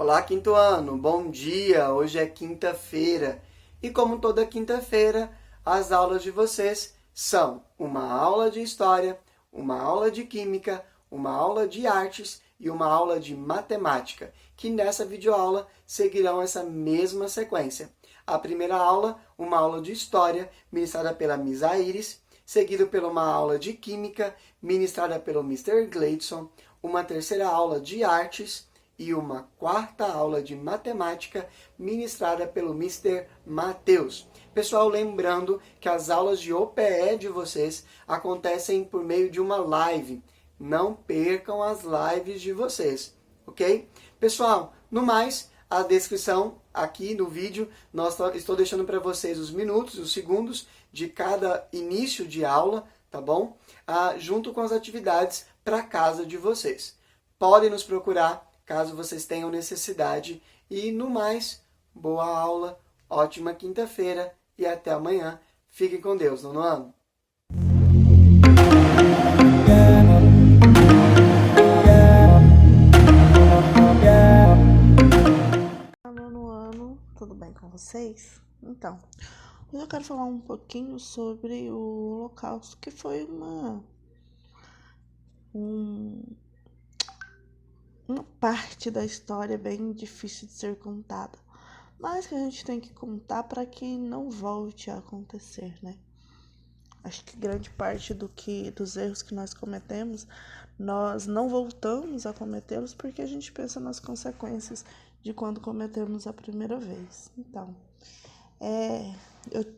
Olá, quinto ano, bom dia! Hoje é quinta-feira e, como toda quinta-feira, as aulas de vocês são uma aula de história, uma aula de química, uma aula de artes e uma aula de matemática, que nessa videoaula seguirão essa mesma sequência. A primeira aula, uma aula de história, ministrada pela Miss Aires, seguido por uma aula de química, ministrada pelo Mr. Gleidson, uma terceira aula de artes e uma quarta aula de matemática ministrada pelo Mr. Matheus. Pessoal, lembrando que as aulas de OPE de vocês acontecem por meio de uma live. Não percam as lives de vocês, ok? Pessoal, no mais, a descrição aqui no vídeo, estou deixando para vocês os minutos, os segundos de cada início de aula, tá bom? Junto com as atividades para casa de vocês. Podem nos procurar caso vocês tenham necessidade. E no mais, boa aula, ótima quinta-feira e até amanhã. Fiquem com Deus, nono ano. Nono ano, tudo bem com vocês? Então, hoje eu quero falar um pouquinho sobre o Holocausto, que foi uma parte da história bem difícil de ser contada, mas que a gente tem que contar para que não volte a acontecer, né? Acho que grande parte dos erros que nós cometemos, nós não voltamos a cometê-los porque a gente pensa nas consequências de quando cometemos a primeira vez. Então,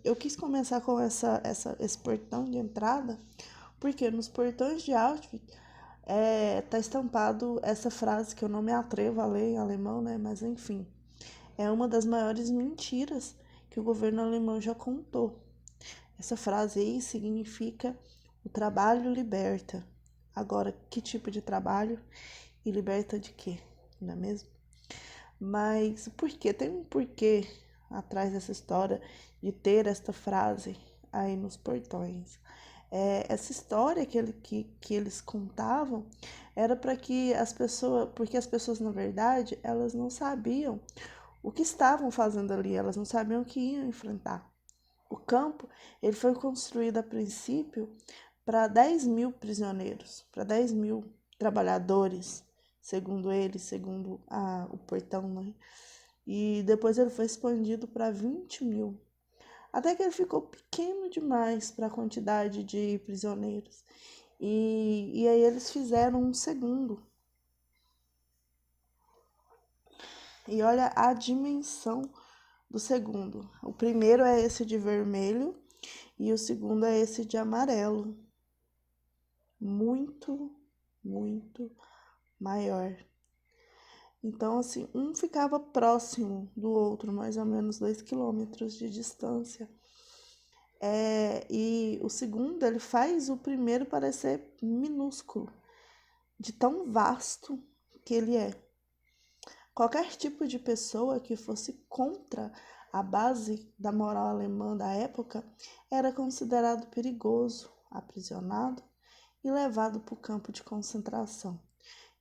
eu quis começar com esse portão de entrada, porque nos portões de Auschwitz tá estampado essa frase que eu não me atrevo a ler em alemão, né? Mas enfim, é uma das maiores mentiras que o governo alemão já contou. Essa frase aí significa o trabalho liberta. Agora, que tipo de trabalho e liberta de quê? Não é mesmo? Mas por quê? Tem um porquê atrás dessa história de ter esta frase aí nos portões. Essa história que eles contavam era para que as pessoas, porque as pessoas na verdade elas não sabiam o que estavam fazendo ali, elas não sabiam o que iam enfrentar. O campo ele foi construído a princípio para 10 mil prisioneiros, para 10 mil trabalhadores, segundo eles, segundo o portão, né? E depois ele foi expandido para 20 mil. Até que ele ficou pequeno demais para a quantidade de prisioneiros. E aí eles fizeram um segundo. E olha a dimensão do segundo. O primeiro é esse de vermelho e o segundo é esse de amarelo. Muito, muito maior. Então, assim, um ficava próximo do outro, mais ou menos 2 quilômetros de distância. E o segundo, ele faz o primeiro parecer minúsculo, de tão vasto que ele é. Qualquer tipo de pessoa que fosse contra a base da moral alemã da época era considerado perigoso, aprisionado e levado para o campo de concentração.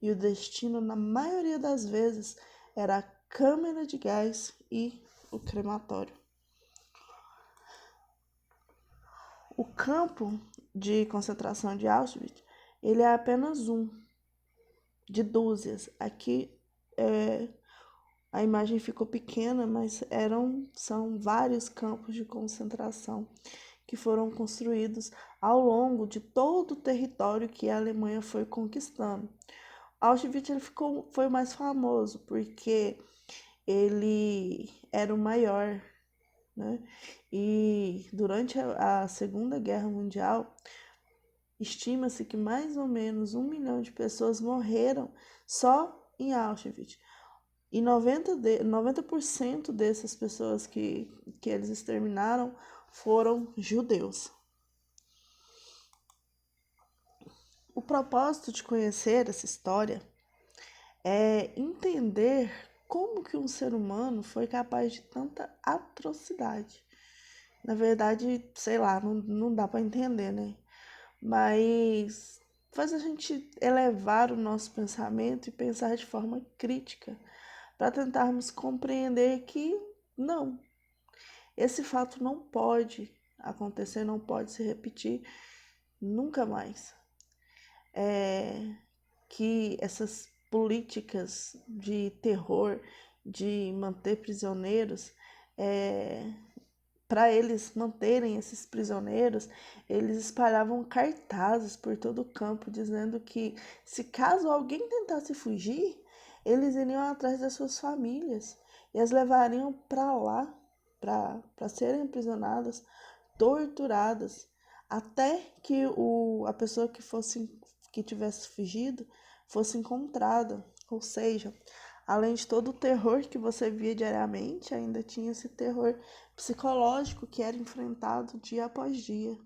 E o destino, na maioria das vezes, era a câmara de gás e o crematório. O campo de concentração de Auschwitz, ele é apenas um de dúzias. Aqui a imagem ficou pequena, mas são vários campos de concentração que foram construídos ao longo de todo o território que a Alemanha foi conquistando. Auschwitz foi o mais famoso porque ele era o maior, né? E durante a Segunda Guerra Mundial, estima-se que mais ou menos 1 milhão de pessoas morreram só em Auschwitz. E 90% dessas pessoas que eles exterminaram foram judeus. O propósito de conhecer essa história é entender como que um ser humano foi capaz de tanta atrocidade. Na verdade, sei lá, não dá para entender, né? Mas faz a gente elevar o nosso pensamento e pensar de forma crítica para tentarmos compreender que não, esse fato não pode acontecer, não pode se repetir nunca mais. Que essas políticas de terror, de manter prisioneiros, para eles manterem esses prisioneiros, eles espalhavam cartazes por todo o campo dizendo que se caso alguém tentasse fugir, eles iriam atrás das suas famílias e as levariam para lá para serem aprisionadas, torturadas, até que a pessoa que tivesse fugido fosse encontrada. Ou seja, além de todo o terror que você via diariamente, ainda tinha esse terror psicológico que era enfrentado dia após dia.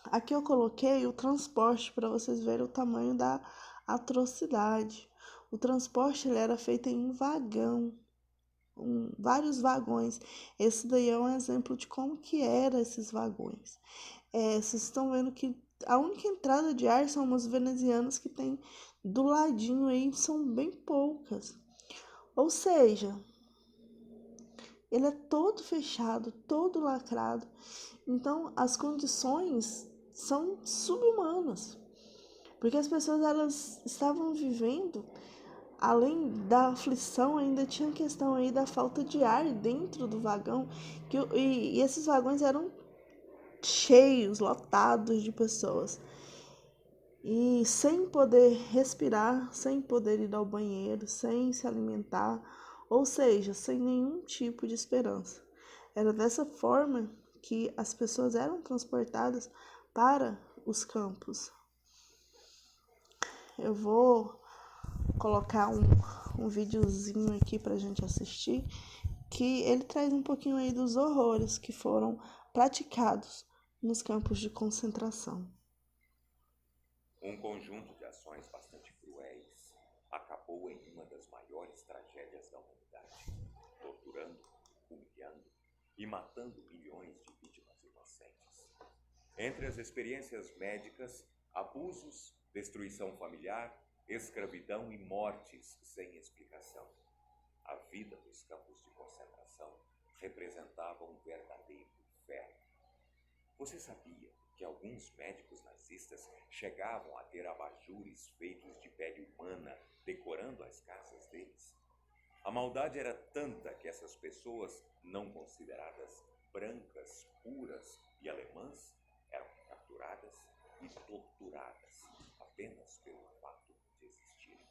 Aqui eu coloquei o transporte para vocês verem o tamanho da atrocidade. O transporte ele era feito em um vagão, vários vagões. Esse daí é um exemplo de como que eram esses vagões. Vocês estão vendo que a única entrada de ar são umas venezianas que tem do ladinho aí, são bem poucas. Ou seja, ele é todo fechado, todo lacrado. Então, as condições são subhumanas. Porque as pessoas elas estavam vivendo, além da aflição, ainda tinha a questão aí da falta de ar dentro do vagão. E esses vagões eram cheios, lotados de pessoas. E sem poder respirar, sem poder ir ao banheiro, sem se alimentar, ou seja, sem nenhum tipo de esperança. Era dessa forma que as pessoas eram transportadas para os campos. Eu vou colocar um videozinho aqui para a gente assistir, que ele traz um pouquinho aí dos horrores que foram praticados nos campos de concentração. Um conjunto de ações bastante cruéis acabou em uma das maiores tragédias da humanidade, torturando, humilhando e matando milhões de vítimas inocentes. Entre as experiências médicas, abusos, destruição familiar, escravidão e mortes sem explicação. A vida nos campos de concentração representava um verdadeiro inferno. Você sabia que alguns médicos nazistas chegavam a ter abajures feitos de pele humana decorando as casas deles? A maldade era tanta que essas pessoas, não consideradas brancas, puras e alemãs, eram capturadas e torturadas apenas pelo fato de existirem.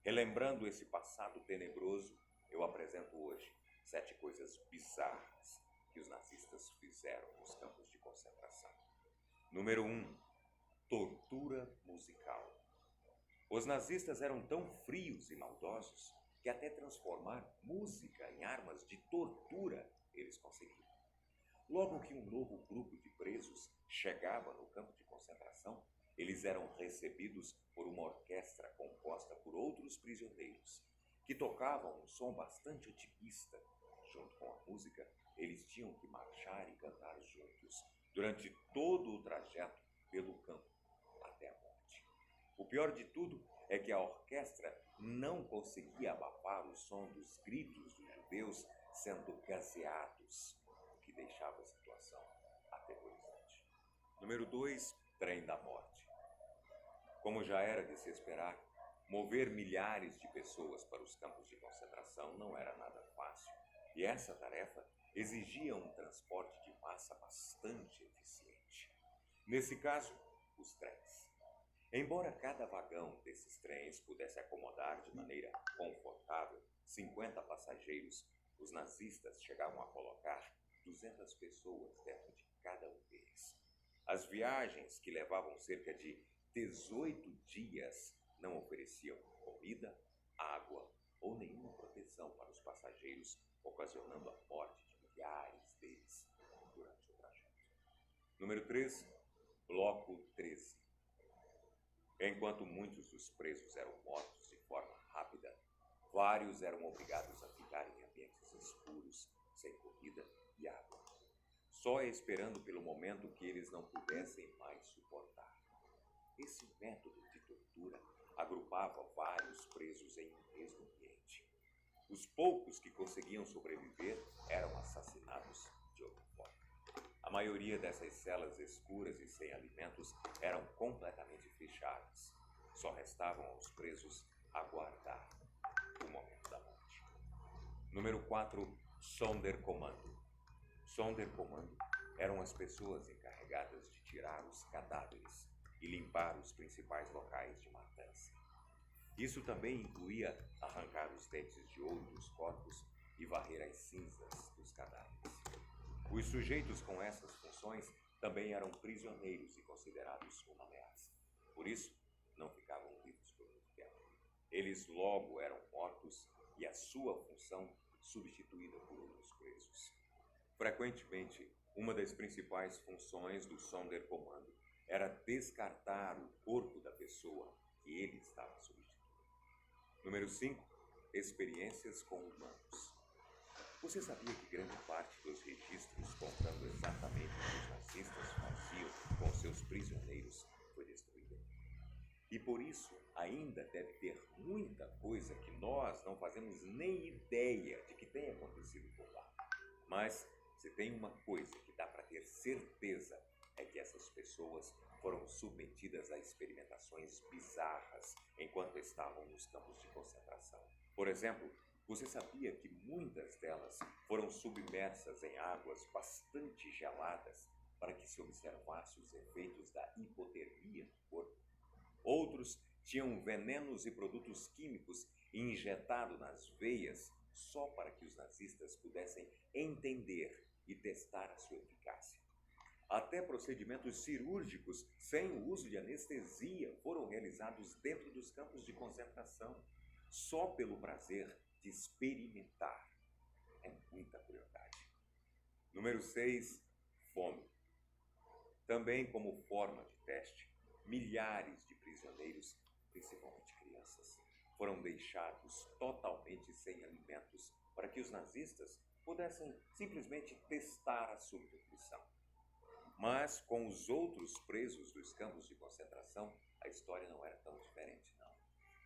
Relembrando esse passado tenebroso, eu apresento hoje 7 coisas bizarras que os nazistas fizeram nos campos de concentração. Número 1. Tortura musical. Os nazistas eram tão frios e maldosos que até transformar música em armas de tortura eles conseguiram. Logo que um novo grupo de presos chegava no campo de concentração, eles eram recebidos por uma orquestra composta por outros prisioneiros, que tocavam um som bastante otimista. Junto com a música, eles tinham que marchar e cantar juntos durante todo o trajeto pelo campo até a morte. O pior de tudo é que a orquestra não conseguia abafar o som dos gritos dos judeus sendo gaseados, o que deixava a situação aterrorizante. Número 2, trem da morte. Como já era de se esperar, mover milhares de pessoas para os campos de concentração não era nada fácil, e essa tarefa exigia um transporte de massa bastante eficiente. Nesse caso, os trens. Embora cada vagão desses trens pudesse acomodar de maneira confortável 50 passageiros, os nazistas chegavam a colocar 200 pessoas dentro de cada um deles. As viagens, que levavam cerca de 18 dias, não ofereciam comida, água ou nenhuma proteção para os passageiros, ocasionando a morte de milhares deles durante o trajeto. Número 3, Bloco 13. Enquanto muitos dos presos eram mortos de forma rápida, vários eram obrigados a ficar em ambientes escuros, sem comida e água, só esperando pelo momento que eles não pudessem mais suportar. Esse método de tortura agrupava vários presos em um mesmo ambiente. Os poucos que conseguiam sobreviver eram assassinados de outra forma. A maioria dessas celas escuras e sem alimentos eram completamente fechadas. Só restavam aos presos aguardar o momento da morte. Número 4. Sonderkommando. Sonderkommando eram as pessoas encarregadas de tirar os cadáveres e limpar os principais locais de matança. Isso também incluía arrancar os dentes de ouro dos corpos e varrer as cinzas dos cadáveres. Os sujeitos com essas funções também eram prisioneiros e considerados uma ameaça. Por isso, não ficavam vivos por muito tempo. Eles logo eram mortos e a sua função substituída por outros presos. Frequentemente, uma das principais funções do Sonderkommando era descartar o corpo da pessoa que ele estava substituindo. Número 5. Experiências com humanos. Você sabia que grande parte dos registros contando exatamente o que os nazistas faziam com seus prisioneiros foi destruída? E por isso, ainda deve ter muita coisa que nós não fazemos nem ideia de que tenha acontecido por lá. Mas, se tem uma coisa que dá para ter certeza, é que essas pessoas foram submetidas a experimentações bizarras enquanto estavam nos campos de concentração. Por exemplo, você sabia que muitas delas foram submersas em águas bastante geladas para que se observasse os efeitos da hipotermia no corpo? Outros tinham venenos e produtos químicos injetados nas veias só para que os nazistas pudessem entender e testar a sua eficácia. Até procedimentos cirúrgicos sem o uso de anestesia foram realizados dentro dos campos de concentração, só pelo prazer de experimentar. É muita crueldade. Número 6. Fome. Também como forma de teste, milhares de prisioneiros, principalmente crianças, foram deixados totalmente sem alimentos para que os nazistas pudessem simplesmente testar a sua nutrição. Mas com os outros presos dos campos de concentração, a história não era tão diferente, não.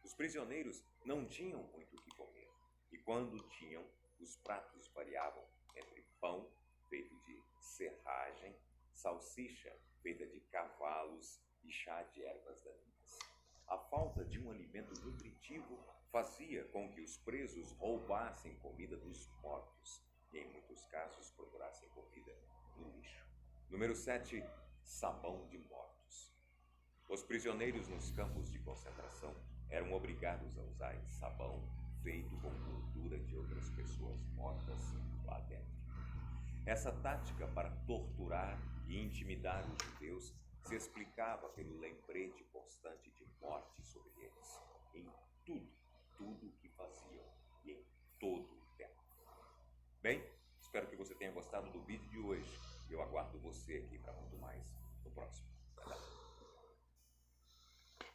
Os prisioneiros não tinham muito o que comer, e quando tinham, os pratos variavam entre pão, feito de serragem, salsicha, feita de cavalos e chá de ervas daninhas. A falta de um alimento nutritivo fazia com que os presos roubassem comida dos mortos e, em muitos casos, procurassem comida no lixo. Número 7. Sabão de mortos. Os prisioneiros nos campos de concentração eram obrigados a usar sabão feito com gordura de outras pessoas mortas lá dentro. Essa tática para torturar e intimidar os judeus se explicava pelo lembrete constante de morte sobre eles, em tudo o que faziam e em todo o tempo. Bem, espero que você tenha gostado do vídeo de hoje. Eu aguardo você aqui para muito mais no próximo.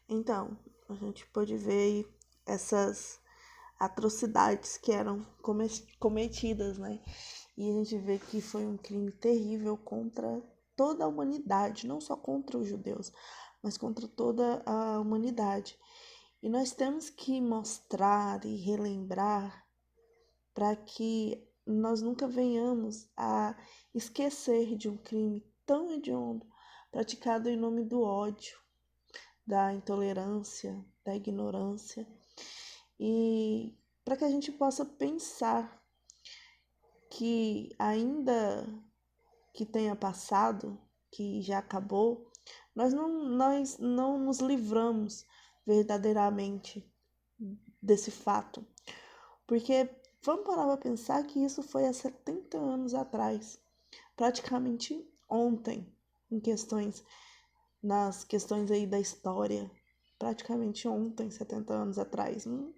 Então, a gente pode ver aí essas atrocidades que eram cometidas, né? E a gente vê que foi um crime terrível contra toda a humanidade, não só contra os judeus, mas contra toda a humanidade. E nós temos que mostrar e relembrar para que nós nunca venhamos a esquecer de um crime tão hediondo praticado em nome do ódio, da intolerância, da ignorância, e para que a gente possa pensar que ainda que tenha passado, que já acabou, nós não nos livramos verdadeiramente desse fato. Porque vamos parar para pensar que isso foi há 70 anos atrás, praticamente ontem, nas questões aí da história, praticamente ontem, 70 anos atrás, um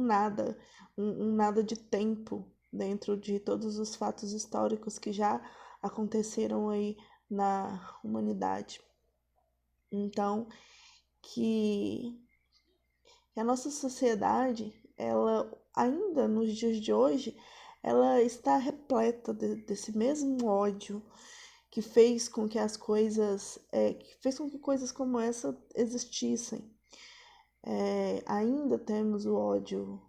nada de tempo dentro de todos os fatos históricos que já aconteceram aí na humanidade. Então, que a nossa sociedade, ela ainda nos dias de hoje, ela está repleta desse mesmo ódio que fez com que as coisas, que fez com que coisas como essa existissem. Ainda temos o ódio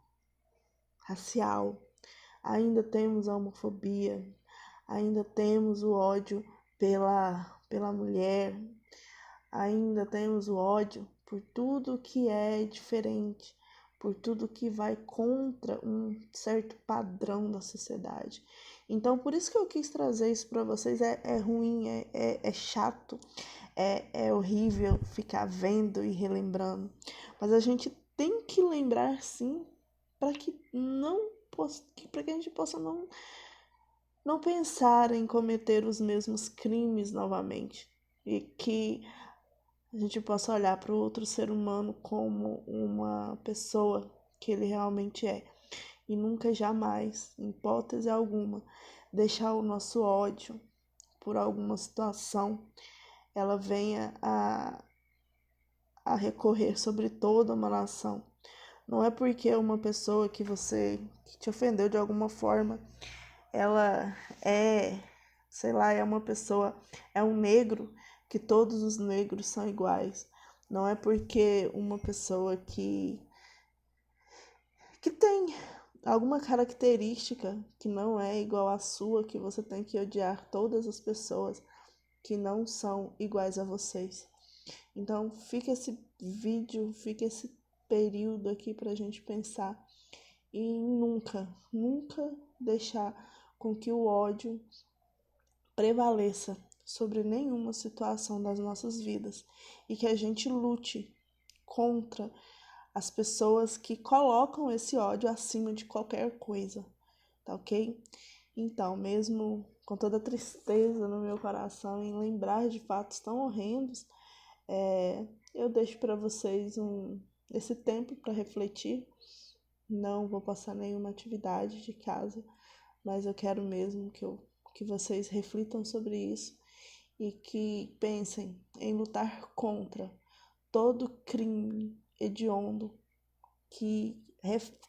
racial, ainda temos a homofobia, ainda temos o ódio pela mulher, ainda temos o ódio por tudo que é diferente, por tudo que vai contra um certo padrão da sociedade. Então, por isso que eu quis trazer isso para vocês. É ruim, é chato, é horrível ficar vendo e relembrando. Mas a gente tem que lembrar, sim, para que a gente possa não pensar em cometer os mesmos crimes novamente. E que a gente possa olhar para o outro ser humano como uma pessoa que ele realmente é. E nunca, jamais, em hipótese alguma, deixar o nosso ódio por alguma situação, ela venha a recorrer sobre toda uma nação. Não é porque uma pessoa que te ofendeu de alguma forma, ela é uma pessoa, é um negro, que todos os negros são iguais. Não é porque uma pessoa que tem alguma característica que não é igual à sua, que você tem que odiar todas as pessoas que não são iguais a vocês. Então, fica esse vídeo, fica esse período aqui pra gente pensar e nunca deixar com que o ódio prevaleça sobre nenhuma situação das nossas vidas e que a gente lute contra as pessoas que colocam esse ódio acima de qualquer coisa, tá ok? Então, mesmo com toda a tristeza no meu coração em lembrar de fatos tão horrendos, eu deixo para vocês esse tempo para refletir. Não vou passar nenhuma atividade de casa, mas eu quero mesmo que vocês reflitam sobre isso e que pensem em lutar contra todo crime hediondo que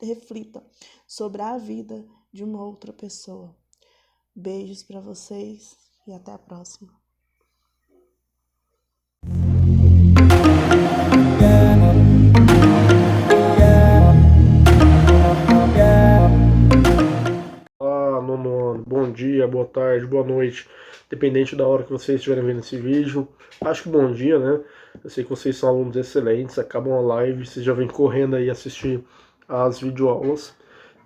reflita sobre a vida de uma outra pessoa. Beijos para vocês e até a próxima. Nono, bom dia, boa tarde, boa noite, dependente da hora que vocês estiverem vendo esse vídeo. Acho que bom dia, né? Eu sei que vocês são alunos excelentes, acabam a live, vocês já vêm correndo aí assistir as videoaulas.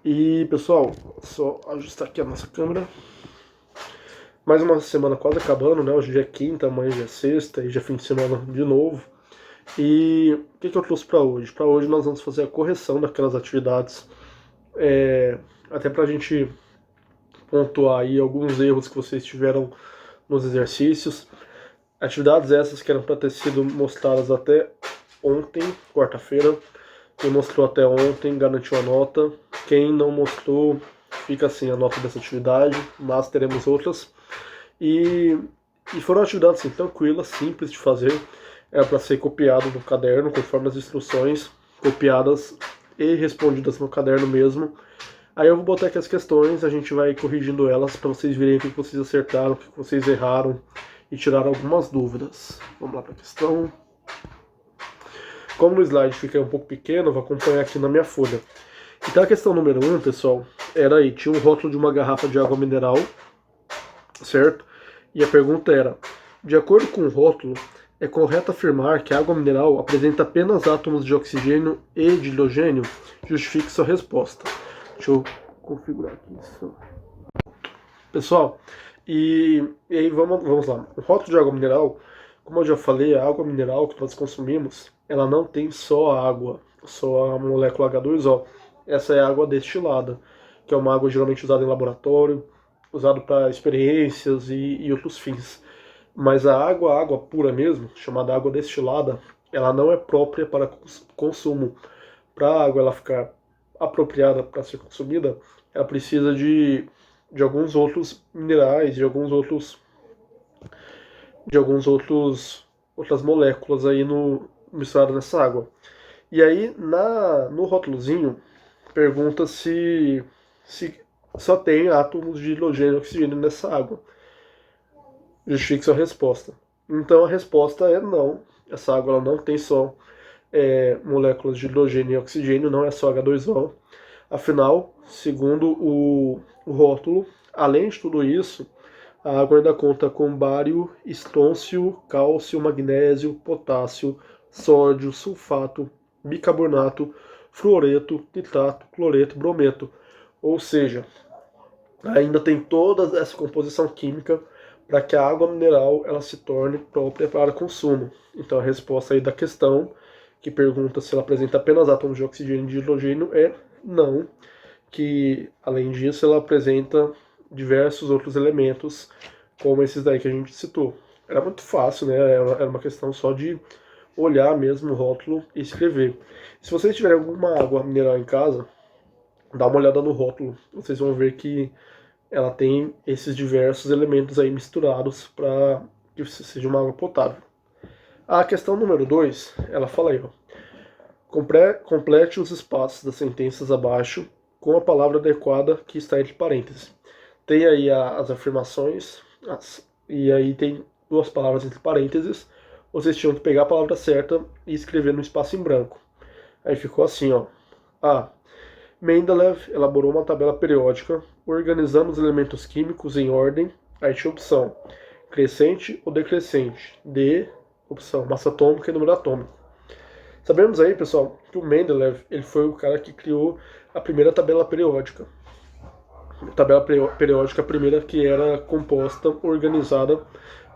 E pessoal, só ajustar aqui a nossa câmera. Mais uma semana quase acabando, né? Hoje já é quinta, amanhã já é sexta e já é fim de semana de novo. E o que eu trouxe para hoje? Para hoje nós vamos fazer a correção daquelas atividades, até para a gente pontuar aí alguns erros que vocês tiveram nos exercícios. Atividades essas que eram para ter sido mostradas até ontem, quarta-feira. Quem mostrou até ontem garantiu a nota. Quem não mostrou, fica assim a nota dessa atividade, mas teremos outras. E foram atividades assim, tranquilas, simples de fazer. Era para ser copiado no caderno, conforme as instruções, copiadas e respondidas no caderno mesmo. Aí eu vou botar aqui as questões, a gente vai corrigindo elas para vocês verem o que vocês acertaram, o que vocês erraram e tirar algumas dúvidas. Vamos lá para a questão. Como no slide fica um pouco pequeno, eu vou acompanhar aqui na minha folha. Então a questão número 1, pessoal, tinha um rótulo de uma garrafa de água mineral, certo? E a pergunta era, de acordo com o rótulo, é correto afirmar que a água mineral apresenta apenas átomos de oxigênio e de hidrogênio? Justifique sua resposta. Deixa eu configurar aqui isso. Pessoal, e aí vamos lá. O rótulo de água mineral, como eu já falei, a água mineral que nós consumimos, ela não tem só a água, só a molécula H2O. Essa é a água destilada, que é uma água geralmente usada em laboratório, usada para experiências e outros fins. Mas a água pura mesmo, chamada água destilada, ela não é própria para consumo. Para a água ela ficar apropriada para ser consumida, ela precisa de alguns outros minerais, de outras moléculas aí misturadas nessa água. E aí no rótulozinho pergunta se só tem átomos de hidrogênio e oxigênio nessa água. Justifique sua resposta. Então a resposta é não. Essa água ela não tem só moléculas de hidrogênio e oxigênio, não é só H2O. Afinal, segundo o rótulo, além de tudo isso, a água ainda conta com bário, estôncio, cálcio, magnésio, potássio, sódio, sulfato, bicarbonato, fluoreto, nitrato, cloreto, brometo. Ou seja, ainda tem toda essa composição química para que a água mineral ela se torne própria para consumo. Então a resposta aí da questão, que pergunta se ela apresenta apenas átomos de oxigênio e de hidrogênio, é não, que além disso ela apresenta diversos outros elementos, como esses daí que a gente citou. Era muito fácil, né? Era uma questão só de olhar mesmo o rótulo e escrever. Se vocês tiverem alguma água mineral em casa, dá uma olhada no rótulo. Vocês vão ver que ela tem esses diversos elementos aí misturados para que seja uma água potável. A questão número 2, ela fala aí, ó. Complete os espaços das sentenças abaixo com a palavra adequada que está entre parênteses. Tem aí as afirmações, e aí tem duas palavras entre parênteses. Vocês tinham que pegar a palavra certa e escrever no espaço em branco. Aí ficou assim, ó. A. Mendeleev elaborou uma tabela periódica organizando os elementos químicos em ordem. Aí tinha opção crescente ou decrescente. D. Opção massa atômica e número atômico. Sabemos aí, pessoal, que o Mendeleev ele foi o cara que criou a primeira tabela periódica. A tabela periódica primeira que era composta, organizada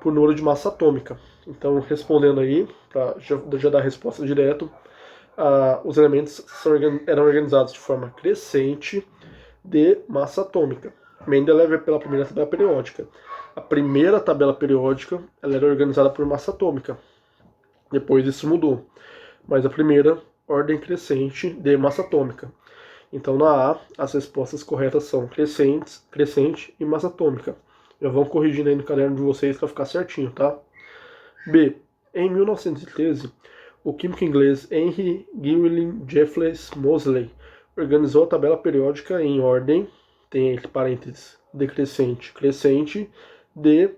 por número de massa atômica. Então, respondendo aí, para já dar a resposta direto, os elementos eram organizados de forma crescente de massa atômica. Mendeleev é pela primeira tabela periódica. A primeira tabela periódica ela era organizada por massa atômica. Depois isso mudou. Mas a primeira, ordem crescente de massa atômica. Então na A, as respostas corretas são crescente e massa atômica. Já vão corrigindo aí no caderno de vocês para ficar certinho, tá? B. Em 1913, o químico inglês Henry Gewelin Jeffreys Moseley organizou a tabela periódica em ordem, tem entre parênteses, decrescente, crescente, de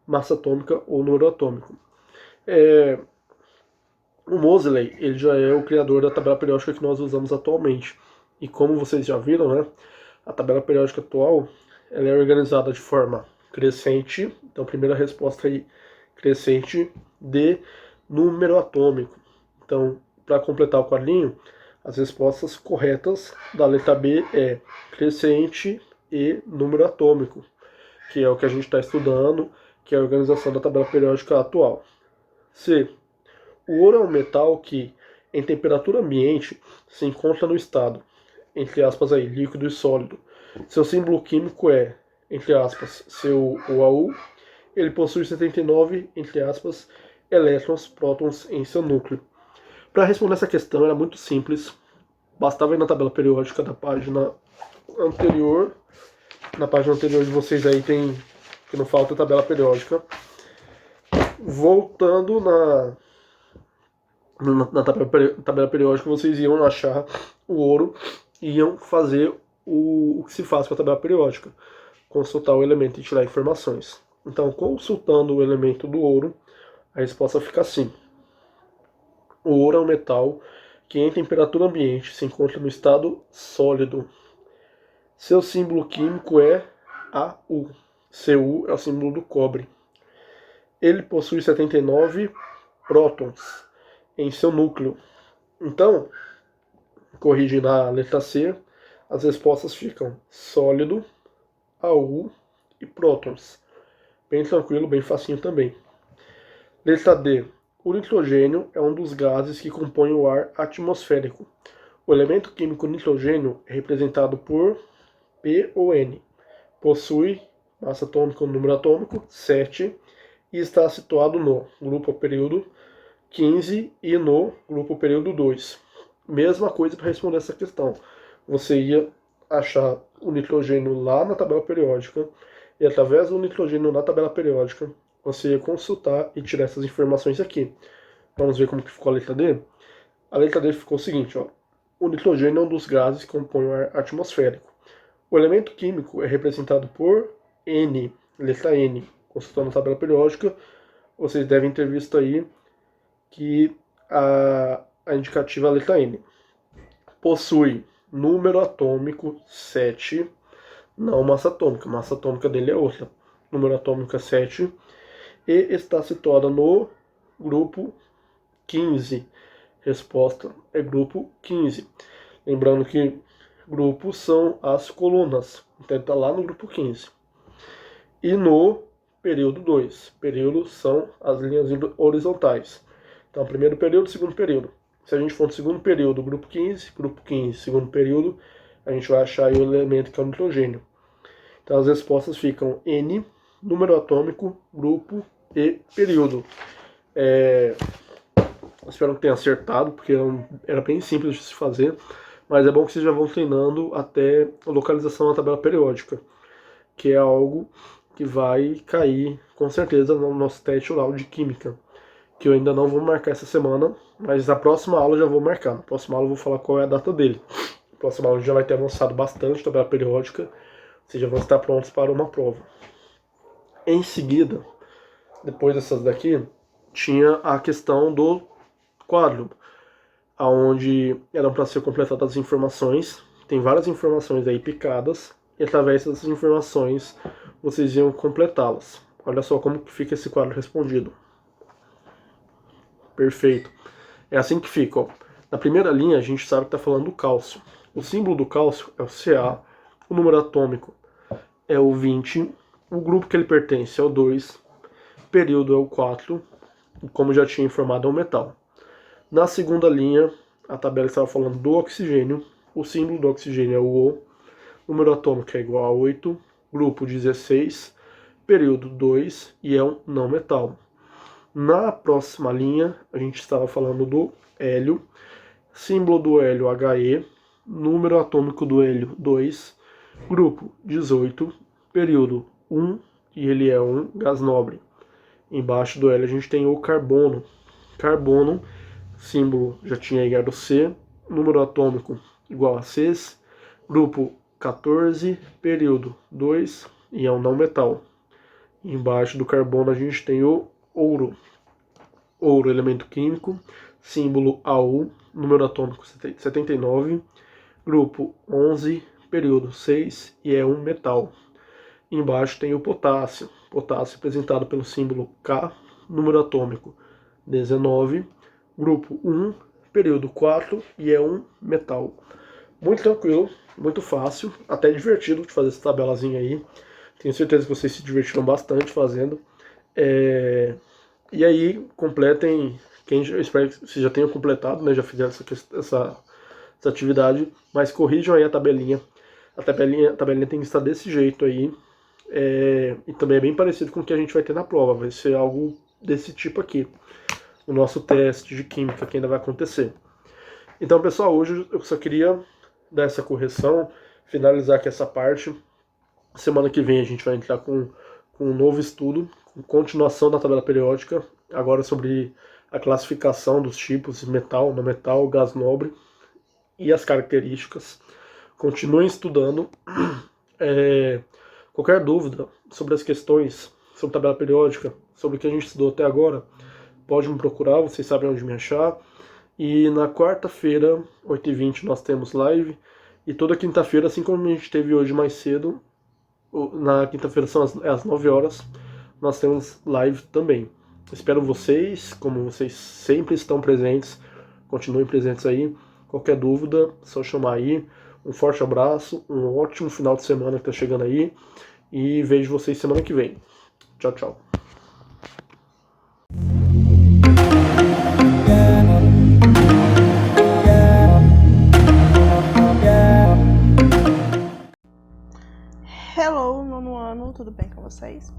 massa atômica ou número atômico. O Moseley ele já é o criador da tabela periódica que nós usamos atualmente. E como vocês já viram, né, a tabela periódica atual ela é organizada de forma crescente. Então, primeira resposta aí, crescente de número atômico. Então, para completar o quadrinho, as respostas corretas da letra B é crescente e número atômico, que é o que a gente está estudando, que é a organização da tabela periódica atual. C. O ouro é um metal que, em temperatura ambiente, se encontra no estado, entre aspas aí, líquido e sólido. Seu símbolo químico é, entre aspas, CuAu. Ele possui 79, entre aspas, elétrons, prótons em seu núcleo. Para responder essa questão era muito simples. Bastava ir na tabela periódica da página anterior. Na página anterior de vocês aí tem, que não falta, a tabela periódica. Voltando na tabela periódica, vocês iam achar o ouro e iam fazer o que se faz com a tabela periódica. Consultar o elemento e tirar informações. Então, consultando o elemento do ouro, a resposta fica assim. O ouro é um metal que em temperatura ambiente se encontra no estado sólido. Seu símbolo químico é AU. Cu é o símbolo do cobre. Ele possui 79 prótons em seu núcleo. Então, corrigindo a letra C, as respostas ficam sólido, AU e prótons. Bem tranquilo, bem facinho também. Letra D. O nitrogênio é um dos gases que compõem o ar atmosférico. O elemento químico nitrogênio é representado por P ou N. Possui massa atômica ou número atômico 7 e está situado no grupo período 15 e no grupo período 2. Mesma coisa para responder essa questão. Você ia achar o nitrogênio lá na tabela periódica e através do nitrogênio na tabela periódica você ia consultar e tirar essas informações aqui. Vamos ver como que ficou a letra D? A letra D ficou o seguinte, ó. O nitrogênio é um dos gases que compõem o ar atmosférico. O elemento químico é representado por N, letra N. Consultando a tabela periódica, vocês devem ter visto aí que a indicativa letra N. Possui número atômico 7, não massa atômica. Massa atômica dele é outra. Número atômico é 7 e está situada no grupo 15. Resposta é grupo 15. Lembrando que grupos são as colunas. Então ele está lá no grupo 15. E no período 2. Períodos são as linhas horizontais. Então, primeiro período, segundo período. Se a gente for no segundo período, grupo 15, segundo período, a gente vai achar aí o elemento que é o nitrogênio. Então, as respostas ficam N, número atômico, grupo e período. Espero que tenha acertado, porque era bem simples de se fazer, mas é bom que vocês já vão treinando até a localização da tabela periódica, que é algo que vai cair com certeza no nosso teste oral de química, que eu ainda não vou marcar essa semana, mas na próxima aula eu já vou marcar. Na próxima aula eu vou falar qual é a data dele. Na próxima aula já vai ter avançado bastante a tabela periódica, vocês já vão estar prontos para uma prova. Em seguida, depois dessas daqui, tinha a questão do quadro, onde eram para ser completadas as informações. Tem várias informações aí picadas, e através dessas informações vocês iam completá-las. Olha só como que fica esse quadro respondido. Perfeito. É assim que fica. Ó. Na primeira linha a gente sabe que está falando do cálcio. O símbolo do cálcio é o Ca, o número atômico é o 20, o grupo que ele pertence é o 2, período é o 4, e como já tinha informado é o metal. Na segunda linha, a tabela estava falando do oxigênio, o símbolo do oxigênio é o O, número atômico é igual a 8, grupo 16, período 2 e é um não metal. Na próxima linha, a gente estava falando do hélio, símbolo do hélio He, número atômico do hélio 2, grupo 18, período 1 e ele é um gás nobre. Embaixo do hélio a gente tem o carbono. Carbono, símbolo já tinha aí era o C, número atômico igual a 6, grupo 14, período 2 e é um não metal. Embaixo do carbono a gente tem o ouro. Ouro, elemento químico, símbolo AU, número atômico 79, grupo 11, período 6 e é um metal. Embaixo tem o potássio. Potássio representado pelo símbolo K, número atômico 19, grupo 1, período 4 e é um metal. Muito tranquilo, muito fácil, até divertido de fazer essa tabelazinha aí. Tenho certeza que vocês se divertiram bastante fazendo. E aí, completem, eu espero que vocês já tenham completado, né, já fizeram essa atividade, mas corrijam aí a tabelinha. A tabelinha tem que estar desse jeito aí, e também é bem parecido com o que a gente vai ter na prova, vai ser algo desse tipo aqui, o nosso teste de química que ainda vai acontecer. Então, pessoal, hoje eu só queria dar essa correção, finalizar aqui essa parte. Semana que vem a gente vai entrar com um novo estudo, com continuação da tabela periódica, agora sobre a classificação dos tipos metal, não metal, gás nobre e as características. Continuem estudando. Qualquer dúvida sobre as questões, sobre tabela periódica, sobre o que a gente estudou até agora, pode me procurar, vocês sabem onde me achar. E na quarta-feira, 8h20, nós temos live. E toda quinta-feira, assim como a gente teve hoje mais cedo, na quinta-feira são às 9 horas, nós temos live também. Espero vocês, como vocês sempre estão presentes, continuem presentes aí. Qualquer dúvida, só chamar aí. Um forte abraço, um ótimo final de semana que está chegando aí. E vejo vocês semana que vem. Tchau, tchau. Hello, nono ano, tudo bem com vocês?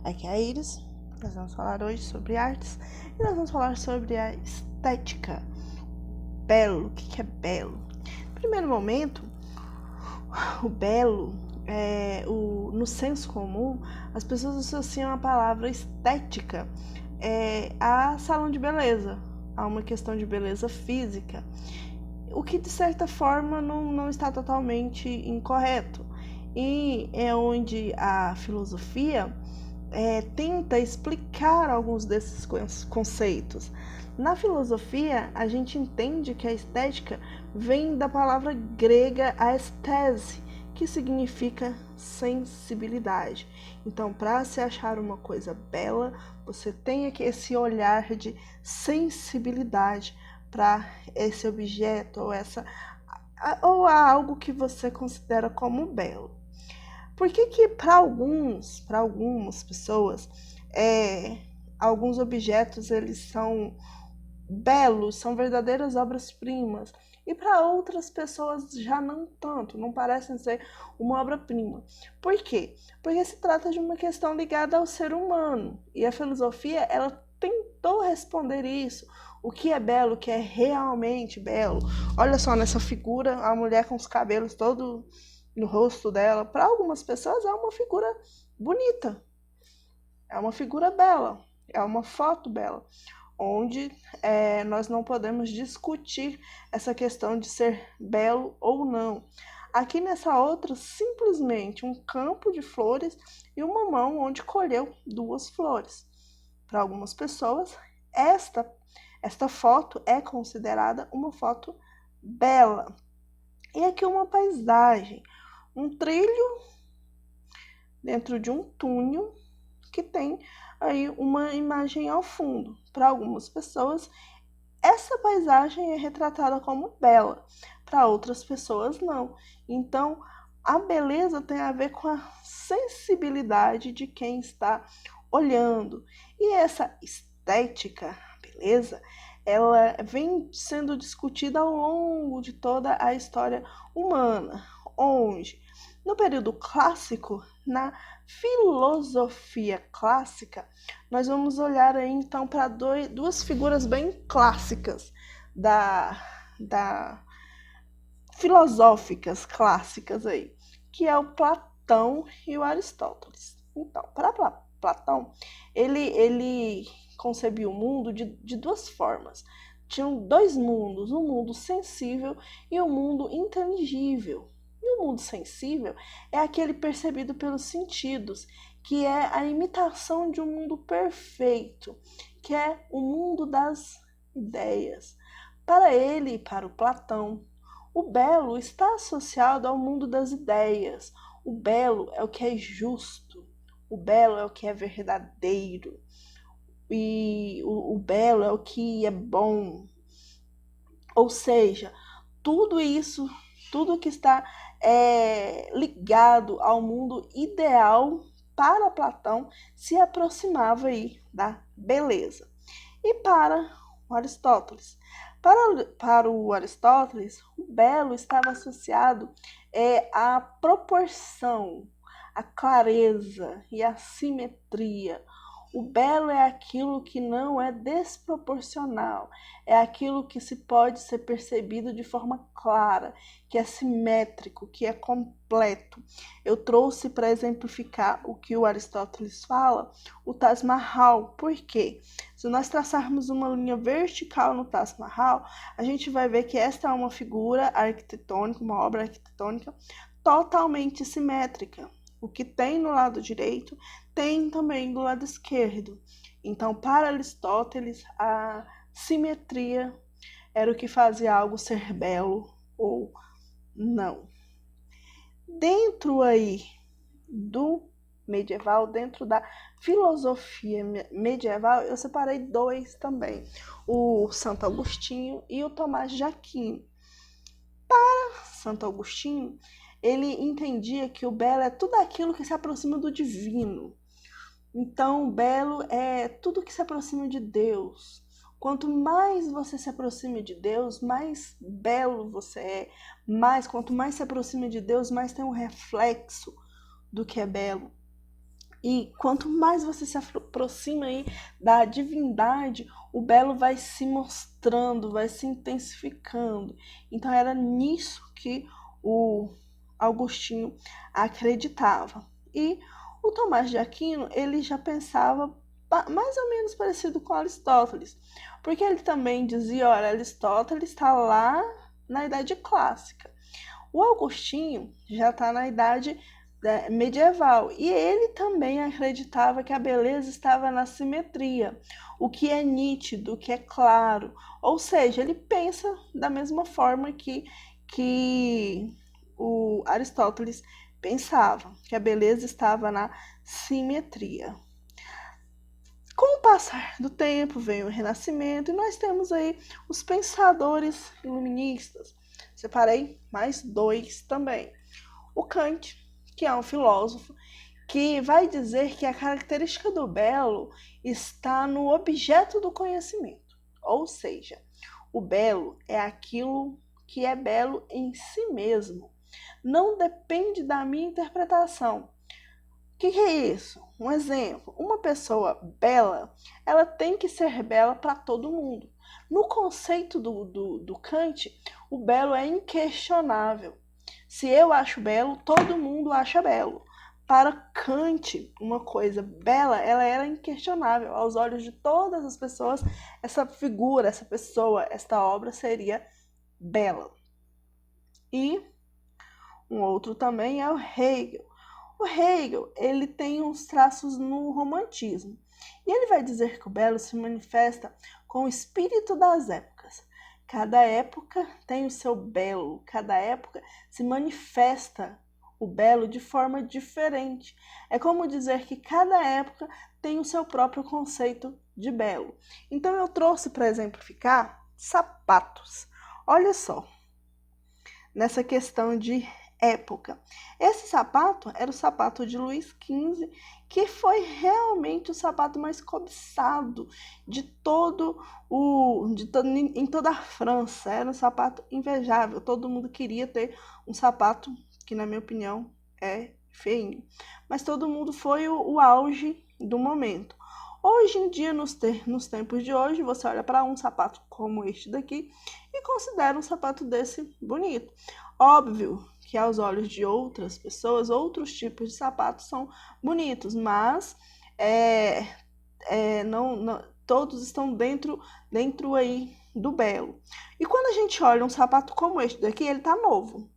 Aqui é a Iris, nós vamos falar hoje sobre artes e nós vamos falar sobre a estética. Belo, o que é belo? No primeiro momento, o belo, no senso comum, as pessoas associam a palavra estética a salão de beleza, a uma questão de beleza física, o que de certa forma não está totalmente incorreto. E é onde a filosofia tenta explicar alguns desses conceitos. Na filosofia, a gente entende que a estética vem da palavra grega aesthese, que significa sensibilidade. Então, para se achar uma coisa bela, você tem esse olhar de sensibilidade para esse objeto ou algo que você considera como belo. Por que para algumas pessoas, alguns objetos eles são belos, são verdadeiras obras-primas, e para outras pessoas já não tanto, não parecem ser uma obra-prima. Por quê? Porque se trata de uma questão ligada ao ser humano, e a filosofia, ela tentou responder isso. O que é belo, o que é realmente belo. Olha só nessa figura, a mulher com os cabelos todo no rosto dela. Para algumas pessoas é uma figura bonita, é uma figura bela, é uma foto bela, onde nós não podemos discutir essa questão de ser belo ou não. Aqui nessa outra, simplesmente um campo de flores e uma mão onde colheu 2 flores. Para algumas pessoas, esta foto é considerada uma foto bela. E aqui uma paisagem, um trilho dentro de um túnel que tem aí uma imagem ao fundo. Para algumas pessoas, essa paisagem é retratada como bela, para outras pessoas não. Então, a beleza tem a ver com a sensibilidade de quem está olhando. E essa estética, beleza, ela vem sendo discutida ao longo de toda a história humana, onde no período clássico, na filosofia clássica, nós vamos olhar aí então para 2 figuras bem clássicas filosóficas clássicas aí, que é o Platão e o Aristóteles. Então, para Platão, ele concebia o mundo de 2 formas. Tinham 2 mundos, um mundo sensível e um mundo inteligível. E o mundo sensível é aquele percebido pelos sentidos, que é a imitação de um mundo perfeito, que é o mundo das ideias. Para ele e para o Platão, o belo está associado ao mundo das ideias. O belo é o que é justo, o belo é o que é verdadeiro, e o belo é o que é bom. Ou seja, tudo isso, tudo que está ligado ao mundo ideal para Platão se aproximava aí da beleza. E para o Aristóteles? Para o Aristóteles, o belo estava associado à proporção, à clareza e à simetria. O belo é aquilo que não é desproporcional, é aquilo que se pode ser percebido de forma clara, que é simétrico, que é completo. Eu trouxe para exemplificar o que o Aristóteles fala, o Taj Mahal. Por quê? Se nós traçarmos uma linha vertical no Taj Mahal, a gente vai ver que esta é uma figura arquitetônica, uma obra arquitetônica totalmente simétrica. O que tem no lado direito tem também do lado esquerdo. Então, para Aristóteles, a simetria era o que fazia algo ser belo ou não. Dentro aí do medieval, dentro da filosofia medieval, eu separei 2 também, o Santo Agostinho e o Tomás de Aquino. Para Santo Agostinho, ele entendia que o belo é tudo aquilo que se aproxima do divino. Então, o belo é tudo que se aproxima de Deus. Quanto mais você se aproxima de Deus, mais belo você é. Quanto mais se aproxima de Deus, mais tem um reflexo do que é belo. E quanto mais você se aproxima aí da divindade, o belo vai se mostrando, vai se intensificando. Então, era nisso que o Agostinho acreditava. E o Tomás de Aquino, ele já pensava mais ou menos parecido com Aristóteles, porque ele também dizia, olha, Aristóteles está lá na Idade Clássica. O Agostinho já está na Idade medieval. E ele também acreditava que a beleza estava na simetria, o que é nítido, o que é claro. Ou seja, ele pensa da mesma forma que o Aristóteles pensava, que a beleza estava na simetria. Com o passar do tempo veio o Renascimento e nós temos aí os pensadores iluministas. Separei mais dois também. O Kant, que é um filósofo, que vai dizer que a característica do belo está no objeto do conhecimento. Ou seja, o belo é aquilo que é belo em si mesmo. Não depende da minha interpretação. O que é isso? Um exemplo, uma pessoa bela, ela tem que ser bela para todo mundo. No conceito do Kant, o belo é inquestionável. Se eu acho belo, todo mundo acha belo. Para Kant, uma coisa bela, ela era inquestionável. Aos olhos de todas as pessoas, essa figura, essa pessoa, esta obra seria bela. E um outro também é o Hegel. O Hegel, ele tem uns traços no romantismo. E ele vai dizer que o belo se manifesta com o espírito das épocas. Cada época tem o seu belo, cada época se manifesta o belo de forma diferente. É como dizer que cada época tem o seu próprio conceito de belo. Então eu trouxe para exemplificar sapatos. Olha só, nessa questão de época. Esse sapato era o sapato de Luís XV, que foi realmente o sapato mais cobiçado de em toda a França. Era um sapato invejável. Todo mundo queria ter um sapato que, na minha opinião, é feinho. Mas todo mundo foi o auge do momento. Hoje em dia, nos tempos de hoje, você olha para um sapato como este daqui e considera um sapato desse bonito. Óbvio que aos olhos de outras pessoas, outros tipos de sapatos são bonitos, mas não, todos estão dentro aí do belo. E quando a gente olha um sapato como este daqui, ele está novo,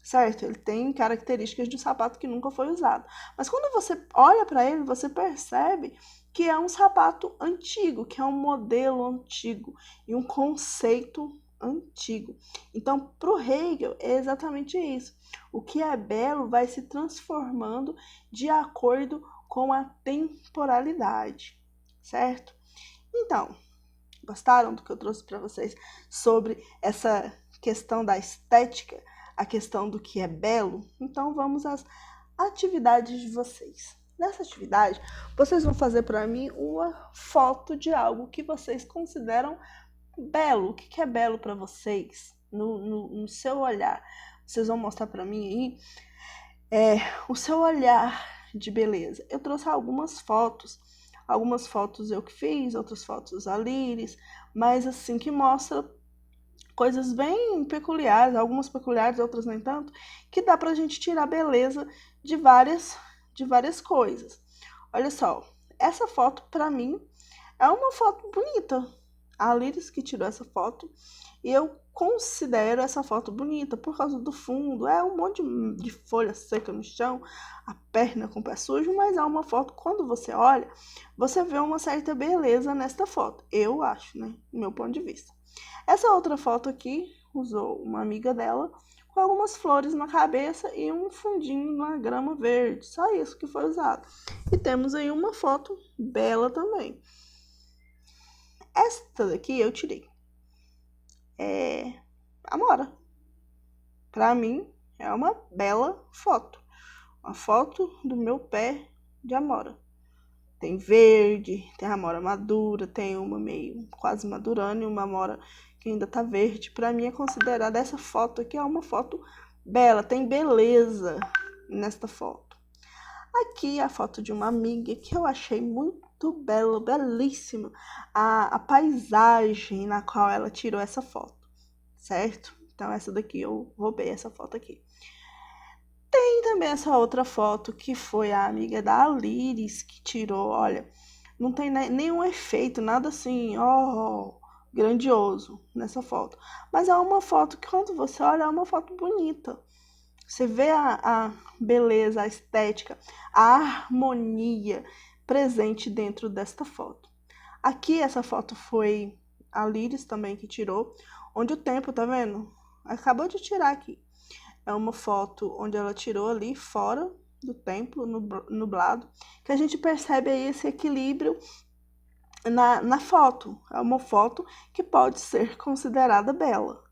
certo? Ele tem características de um sapato que nunca foi usado. Mas quando você olha para ele, você percebe que é um sapato antigo, que é um modelo antigo e um conceito antigo. Então, para o Hegel, é exatamente isso. O que é belo vai se transformando de acordo com a temporalidade, certo? Então, gostaram do que eu trouxe para vocês sobre essa questão da estética, a questão do que é belo? Então, vamos às atividades de vocês. Nessa atividade, vocês vão fazer para mim uma foto de algo que vocês consideram belo. O que é belo para vocês no seu olhar? Vocês vão mostrar para mim aí o seu olhar de beleza. Eu trouxe algumas fotos eu que fiz, outras fotos a Liris, mas assim que mostra coisas bem peculiares, algumas peculiares, outras nem tanto, que dá pra gente tirar beleza de várias coisas. Olha só, essa foto pra mim é uma foto bonita. A Liris que tirou essa foto e eu considero essa foto bonita por causa do fundo. É um monte de folha seca no chão, a perna com o pé sujo, mas é uma foto, quando você olha, você vê uma certa beleza nesta foto. Eu acho, né? Do meu ponto de vista. Essa outra foto aqui usou uma amiga dela com algumas flores na cabeça e um fundinho na grama verde. Só isso que foi usado. E temos aí uma foto bela também. Esta daqui eu tirei. É Amora. Pra mim, é uma bela foto. Uma foto do meu pé de Amora. Tem verde, tem amora madura, tem uma meio quase madurando e uma amora que ainda tá verde. Pra mim é considerada essa foto aqui é uma foto bela, tem beleza nesta foto. Aqui a foto de uma amiga que eu achei muito bela, belíssima, a paisagem na qual ela tirou essa foto, certo? Então essa daqui eu roubei essa foto aqui. Tem também essa outra foto que foi a amiga da Liris que tirou, olha, não tem nenhum efeito, nada assim, grandioso nessa foto. Mas é uma foto que quando você olha é uma foto bonita, Você vê a beleza, a estética, a harmonia presente dentro desta foto. Aqui essa foto foi a Liris também que tirou, onde o tempo, tá vendo? Acabou de tirar aqui. É uma foto onde ela tirou ali fora do templo, nublado, que a gente percebe aí esse equilíbrio na foto. É uma foto que pode ser considerada bela.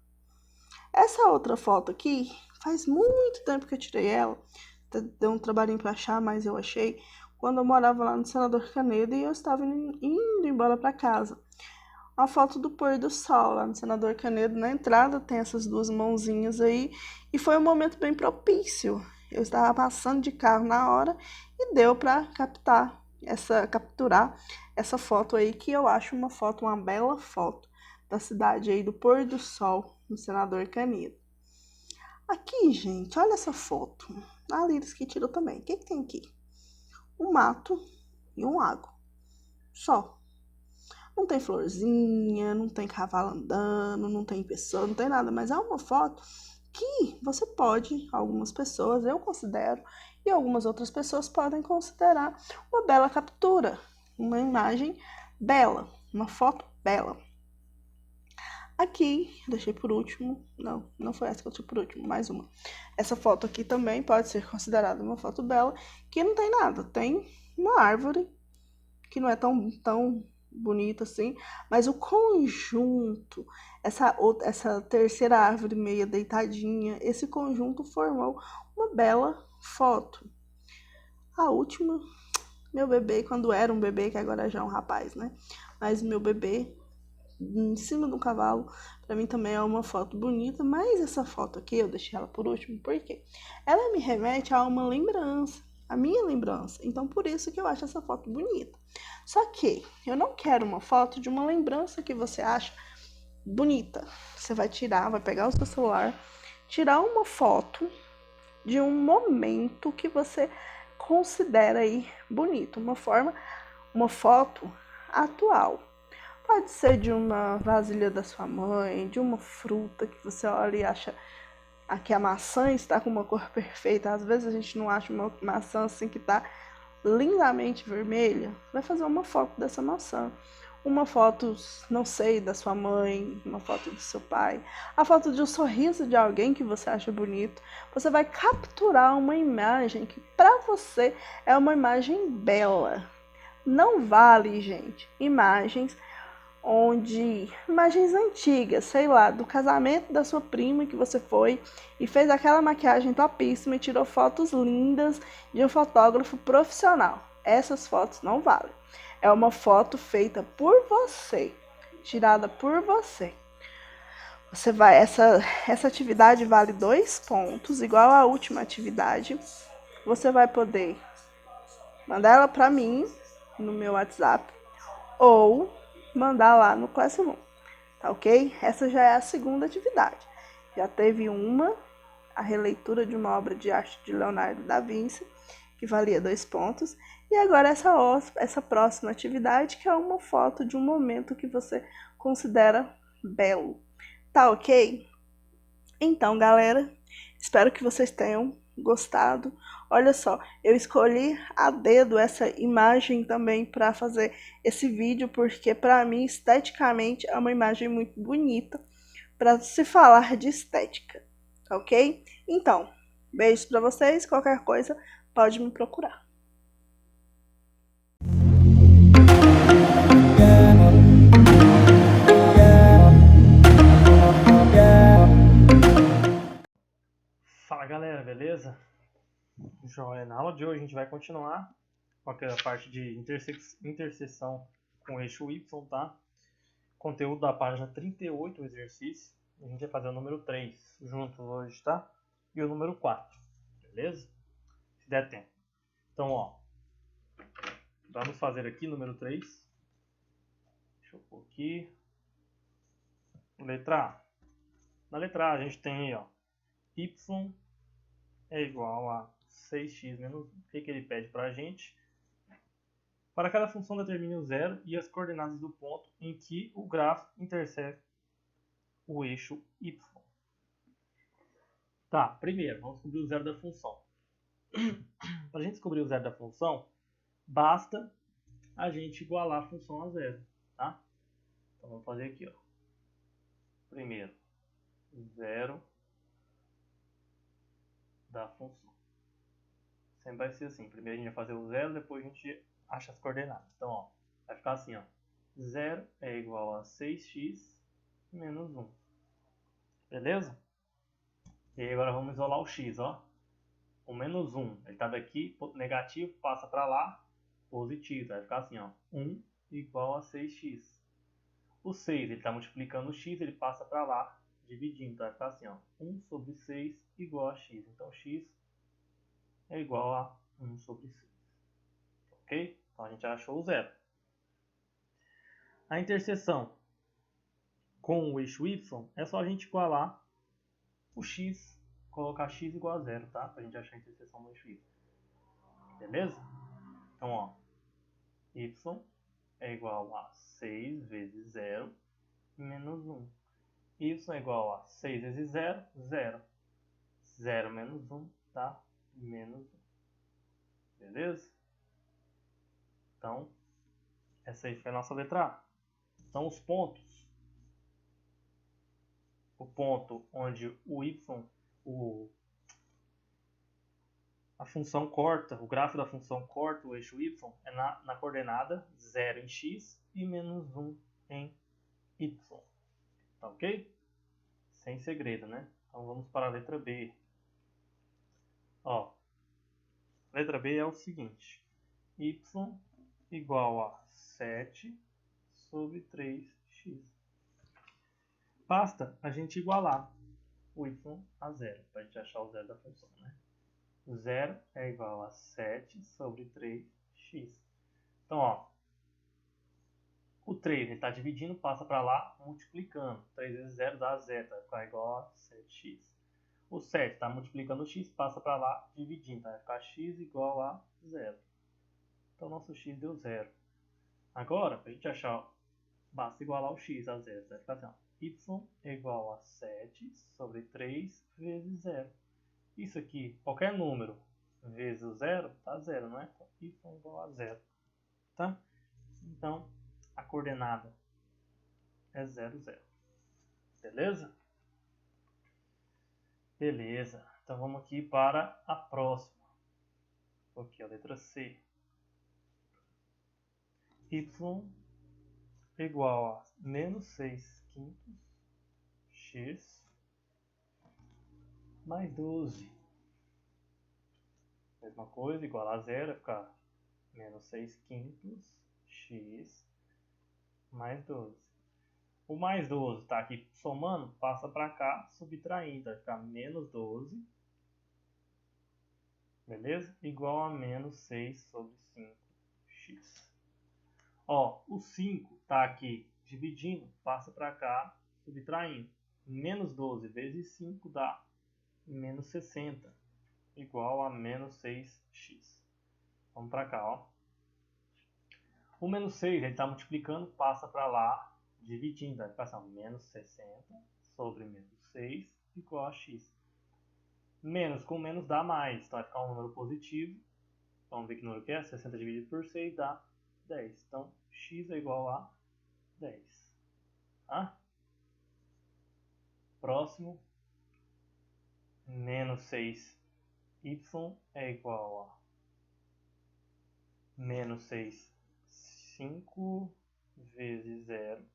Essa outra foto aqui, faz muito tempo que eu tirei ela. Deu um trabalhinho para achar, mas eu achei quando eu morava lá no Senador Canedo e eu estava indo embora para casa. A foto do pôr do sol lá no Senador Canedo, na entrada tem essas duas mãozinhas aí, e foi um momento bem propício. Eu estava passando de carro na hora e deu para capturar essa foto aí, que eu acho uma bela foto da cidade aí do pôr do sol no Senador Canedo. Aqui, gente, olha essa foto. A Liris que tirou também. O que tem aqui? Um mato e um lago. Só. Não tem florzinha, não tem cavalo andando, não tem pessoa, não tem nada. Mas é uma foto que você pode, algumas pessoas, eu considero, e algumas outras pessoas podem considerar uma bela captura. Uma imagem bela, uma foto bela. Aqui, deixei por último, não foi essa que eu tirei por último, mais uma. Essa foto aqui também pode ser considerada uma foto bela, que não tem nada, tem uma árvore, que não é tão bonita assim, mas o conjunto, essa terceira árvore meia deitadinha, esse conjunto formou uma bela foto. A última, meu bebê, quando era um bebê, que agora já é um rapaz, né? Mas meu bebê em cima do cavalo, para mim também é uma foto bonita, mas essa foto aqui eu deixei ela por último, porque ela me remete a uma lembrança, a minha lembrança, então por isso que eu acho essa foto bonita. Só que eu não quero uma foto de uma lembrança que você acha bonita. Você vai pegar o seu celular, tirar uma foto de um momento que você considera aí bonito, uma foto atual. Pode ser de uma vasilha da sua mãe, de uma fruta que você olha e acha que a maçã está com uma cor perfeita. Às vezes a gente não acha uma maçã assim que está lindamente vermelha. Vai fazer uma foto dessa maçã. Uma foto, não sei, da sua mãe, uma foto do seu pai, a foto de um sorriso de alguém que você acha bonito. Você vai capturar uma imagem que para você é uma imagem bela. Não vale, gente, imagens antigas, sei lá, do casamento da sua prima que você foi e fez aquela maquiagem topíssima e tirou fotos lindas de um fotógrafo profissional. Essas fotos não valem. É uma foto feita por você, tirada por você. Essa atividade vale 2 pontos, igual à última atividade. Você vai poder mandar ela para mim no meu WhatsApp ou mandar lá no Classroom, tá ok? Essa já é a segunda atividade. Já teve a releitura de uma obra de arte de Leonardo da Vinci, que valia 2 pontos, e agora essa próxima atividade, que é uma foto de um momento que você considera belo, tá ok? Então, galera, espero que vocês tenham gostado. Olha só, eu escolhi a dedo essa imagem também para fazer esse vídeo, porque para mim, esteticamente, é uma imagem muito bonita para se falar de estética, ok? Então, beijos para vocês, qualquer coisa pode me procurar. Fala galera, beleza? Joia, na aula de hoje a gente vai continuar com aquela parte de interseção com o eixo Y, tá? Conteúdo da página 38, o exercício. A gente vai fazer o número 3 juntos hoje, tá? E o número 4, beleza? Se der tempo. Então, ó, vamos fazer aqui o número 3. Deixa eu pôr aqui. Letra A. Na letra A a gente tem aí, ó, y é igual a 6x menos 1. O que ele pede para a gente? Para cada função determine o zero e as coordenadas do ponto em que o gráfico interseca o eixo y. Tá, primeiro, vamos descobrir o zero da função. Para a gente descobrir o zero da função, basta a gente igualar a função a zero, tá? Então vamos fazer aqui, ó. Primeiro, zero da função. Sempre vai ser assim. Primeiro a gente vai fazer o zero, depois a gente acha as coordenadas. Então, ó, vai ficar assim, ó. 0 é igual a 6x menos 1. Beleza? E aí agora vamos isolar o x, ó. O menos 1, ele está daqui, negativo, passa para lá, positivo. Vai ficar assim, ó. 1 igual a 6x. O 6, ele está multiplicando o x, ele passa para lá, dividindo. Então vai ficar assim, ó. 1 sobre 6 igual a x. Então x é igual a 1 sobre 6. Ok? Então a gente achou o zero. A interseção com o eixo y é só a gente igualar o x, colocar x igual a zero, tá? Para a gente achar a interseção do eixo y. Beleza? Então, ó, y é igual a 6 vezes 0 menos 1. Y é igual a 6 vezes 0, 0. 0 menos 1 dá menos 1. Beleza? Então, essa aí foi a nossa letra A. São os pontos. O ponto onde o y, a função corta, o gráfico da função corta o eixo y é na coordenada 0 em x e menos 1 em y. Tá ok? Sem segredo, né? Então vamos para a letra B. Ó, a letra B é o seguinte. Y igual a 7 sobre 3x. Basta a gente igualar o y a zero, para a gente achar o zero da função, né? O 0 é igual a 7 sobre 3x. Então, ó, o 3 está dividindo, passa para lá, multiplicando. 3 vezes 0 dá 0, vai ficar igual a 7x. O 7 está multiplicando o x, passa para lá, dividindo, vai ficar x igual a 0. Então, nosso x deu 0. Agora, para a gente achar, basta igualar o x a 0. Vai ficar assim, ó, y é igual a 7 sobre 3 vezes 0. Isso aqui, qualquer número vezes o 0, tá 0, não é? Então, y é igual a 0. Tá? Então, a coordenada é 0, 0. Beleza? Beleza. Então, vamos aqui para a próxima. Aqui, a letra C. Y igual a menos 6 quintos x mais 12. Mesma coisa, igual a 0, vai ficar menos 6 quintos x mais 12. O mais 12 está aqui somando, passa para cá, subtraindo, vai ficar menos 12, beleza? Igual a menos 6 sobre 5x. Ó, o 5 está aqui dividindo, passa para cá, subtraindo. Menos 12 vezes 5 dá menos 60, igual a menos 6x. Vamos para cá, ó. O menos 6, ele está multiplicando, passa para lá, dividindo. Vai passar menos 60 sobre menos 6 igual a x. Menos com menos dá mais, então vai ficar um número positivo. Vamos ver que número que é. 60 dividido por 6 dá 10. Então, x é igual a 10. Tá? Próximo. Menos 6y é igual a menos 6, 5 vezes 0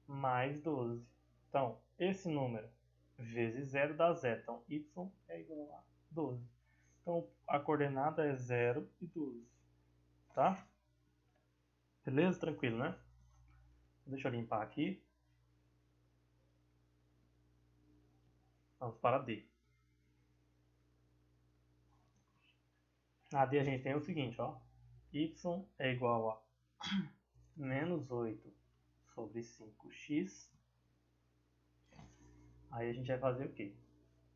mais 12. Então, esse número vezes 0 dá 0. Então, y é igual a 12. Então, a coordenada é 0 e 12. Tá? Beleza? Tranquilo, né? Deixa eu limpar aqui. Vamos para D. Na D a gente tem o seguinte, ó. Y é igual a menos 8 sobre 5x. Aí a gente vai fazer o quê?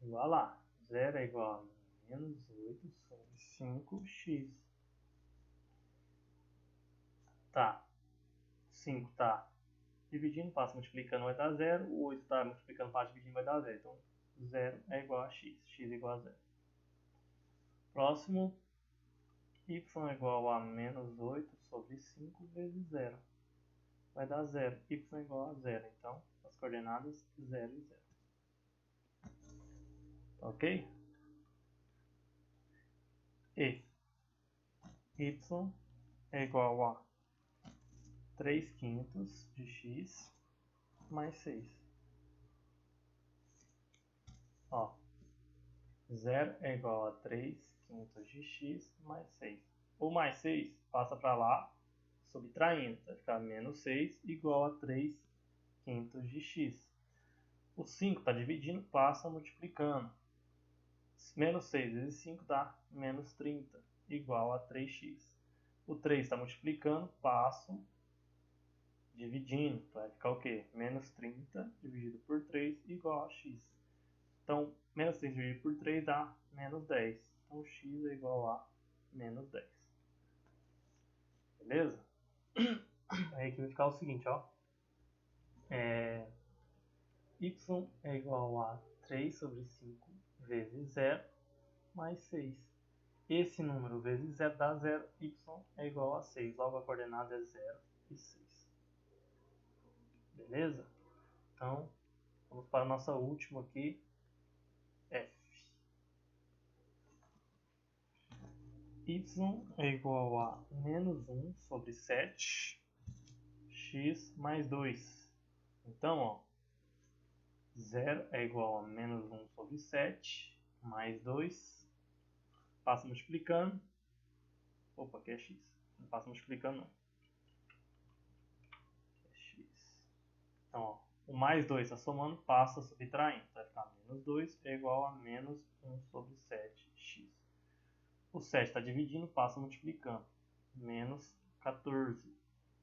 Igualar. 0 é igual a menos 8 sobre 5x. Tá. 5 tá dividindo, passa multiplicando, vai dar 0. O 8 tá multiplicando, passa dividindo, vai dar 0. Então, 0 é igual a x, x é igual a 0. Próximo, y é igual a menos 8 sobre 5 vezes 0. Vai dar 0, y é igual a 0, então as coordenadas 0 e 0. Ok? E y é igual a 3 quintos de x mais 6. Ó, 0 é igual a 3 quintos de x mais 6. O mais 6 passa para lá, subtraindo. Vai ficar menos 6 igual a 3 quintos de x. O 5 está dividindo, passa multiplicando. Menos 6 vezes 5 dá menos 30, igual a 3x. O 3 está multiplicando, passo dividindo. Vai ficar o quê? Menos 30 dividido por 3 igual a x. Então, menos 3 dividido por 3 dá menos 10. Então, x é igual a menos 10. Beleza? Aí aqui vai ficar o seguinte, ó. Y é igual a 3 sobre 5 vezes 0 mais 6. Esse número vezes 0 dá 0, y é igual a 6. Logo a coordenada é 0 e 6. Beleza? Então, vamos para a nossa última aqui, f. Y é igual a menos 1 sobre 7, x mais 2. Então, ó, 0 é igual a menos 1 sobre 7, mais 2. Passa multiplicando. Opa, aqui é x. Não passa multiplicando, não. É x. Então, ó, o mais 2 está somando, passa subtraindo. Vai ficar menos 2 é igual a menos 1 sobre 7x. O 7 está dividindo, passa multiplicando. Menos 14